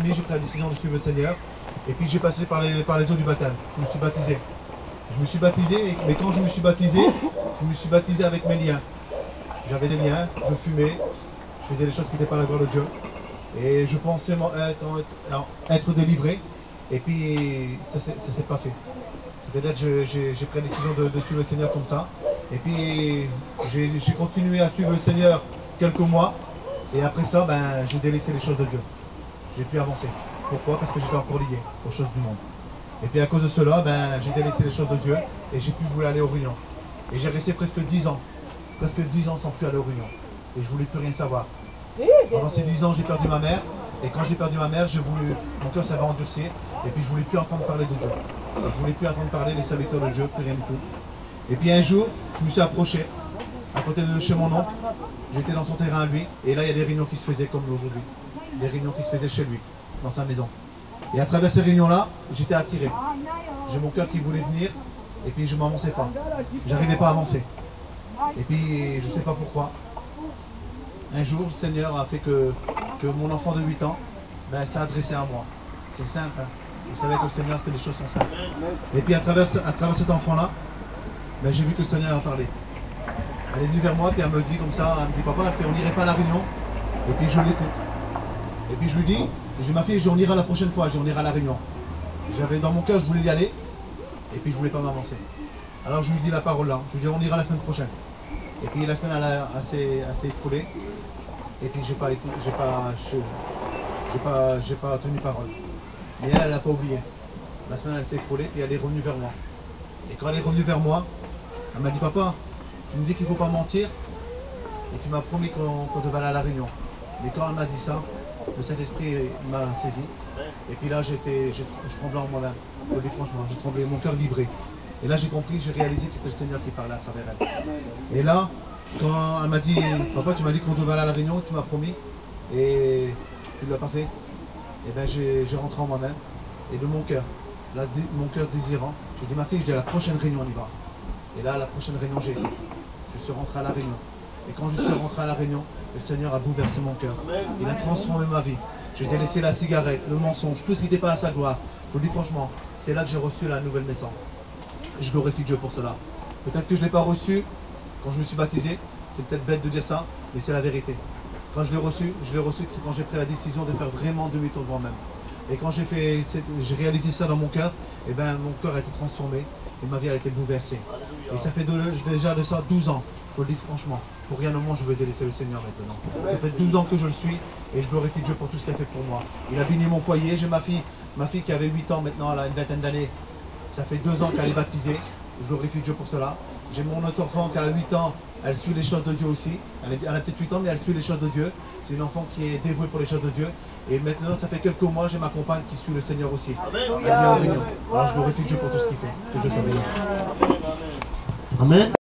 J'ai pris la décision de suivre le Seigneur. Et puis j'ai passé par les eaux du baptême. Je me suis baptisé. Je me suis baptisé, mais quand je me suis baptisé avec mes liens. J'avais des liens, je fumais, je faisais des choses qui n'étaient pas la gloire de Dieu. Et je pensais être délivré. Et puis ça s'est pas fait. C'est-à-dire que j'ai pris la décision de suivre le Seigneur comme ça. Et puis j'ai continué à suivre le Seigneur quelques mois. Et après ça, j'ai délaissé les choses de Dieu. J'ai pu avancer. Pourquoi? Parce que j'étais encore lié aux choses du monde. Et puis à cause de cela, j'ai délaissé les choses de Dieu et j'ai pu vouloir aller aux réunions. Et j'ai resté presque 10 ans sans plus aller aux réunions. Et je voulais plus rien savoir. Pendant ces 10 ans, j'ai perdu ma mère. Et quand j'ai perdu ma mère, mon cœur s'avait endurci. Et puis je voulais plus entendre parler de Dieu. Je voulais plus entendre parler des serviteurs de Dieu, plus rien du tout. Et puis un jour, je me suis approché à côté de chez mon oncle. J'étais dans son terrain à lui. Et là, il y a des réunions qui se faisaient comme aujourd'hui. Des réunions qui se faisaient chez lui, dans sa maison. Et à travers ces réunions-là, j'étais attiré. J'ai mon cœur qui voulait venir, et puis je ne m'avançais pas. J'arrivais pas à avancer. Et puis, je ne sais pas pourquoi. Un jour, le Seigneur a fait que mon enfant de 8 ans s'est adressé à moi. C'est simple. Hein. Vous savez que le Seigneur fait des choses sont simples. Et puis, à travers cet enfant-là, j'ai vu que le Seigneur a parlé. Elle est venue vers moi, puis elle me dit comme ça, elle me dit, papa, on n'irait pas à la réunion. Et puis, je l'écoute. Et puis je lui dis, ma fille, on ira la prochaine fois, on ira à la réunion. J'avais dans mon cœur, je voulais y aller, et puis je voulais pas m'avancer. Alors je lui dis la parole là, je lui dis on ira la semaine prochaine. Et puis la semaine elle a assez écoulé, et puis j'ai pas tenu parole. Mais elle n'a pas oublié. La semaine elle s'est écoulée, et elle est revenue vers moi. Et quand elle est revenue vers moi, elle m'a dit papa, tu me dis qu'il ne faut pas mentir, et tu m'as promis qu'on devait aller à la réunion. Mais quand elle m'a dit ça, le Saint-Esprit m'a saisi. Et puis là, je tremblais en moi-même. Je le dis franchement, je tremblais, mon cœur vibrait. Et là, j'ai compris, j'ai réalisé que c'était le Seigneur qui parlait à travers elle. Et là, quand elle m'a dit, papa, tu m'as dit qu'on devait aller à la réunion, tu m'as promis, et tu ne l'as pas fait, et j'ai rentré en moi-même. Et de mon cœur désirant, j'ai dit, ma fille, je dis à la prochaine réunion, on y va. Et là, à la prochaine réunion, j'ai été. Je suis rentré à la réunion. Et quand je suis rentré à la réunion, le Seigneur a bouleversé mon cœur. Il a transformé ma vie. J'ai délaissé la cigarette, le mensonge, tout ce qui n'était pas à sa gloire. Je vous le dis franchement, c'est là que j'ai reçu la nouvelle naissance. Et je glorifie Dieu pour cela. Peut-être que je ne l'ai pas reçu quand je me suis baptisé. C'est peut-être bête de dire ça, mais c'est la vérité. Quand je l'ai reçu, c'est quand j'ai pris la décision de faire vraiment demi-tour devant moi-même. Et quand j'ai réalisé ça dans mon cœur, mon cœur a été transformé et ma vie a été bouleversée. Et ça fait déjà de ça 12 ans. Je le dis franchement, pour rien au monde je veux délaisser le Seigneur maintenant. Ça fait 12 ans que je le suis et je glorifie Dieu pour tout ce qu'il a fait pour moi. Il a béni mon foyer, j'ai ma fille qui avait 8 ans maintenant, elle a une vingtaine d'années. Ça fait 2 ans qu'elle est baptisée, je glorifie Dieu pour cela. J'ai mon autre enfant qui a 8 ans, elle suit les choses de Dieu aussi. Elle a peut-être 8 ans mais elle suit les choses de Dieu. C'est une enfant qui est dévouée pour les choses de Dieu. Et maintenant ça fait quelques mois, j'ai ma compagne qui suit le Seigneur aussi. Elle vient en réunion. Alors je glorifie Dieu pour tout ce qu'il fait. Que Dieu soit béni. Amen.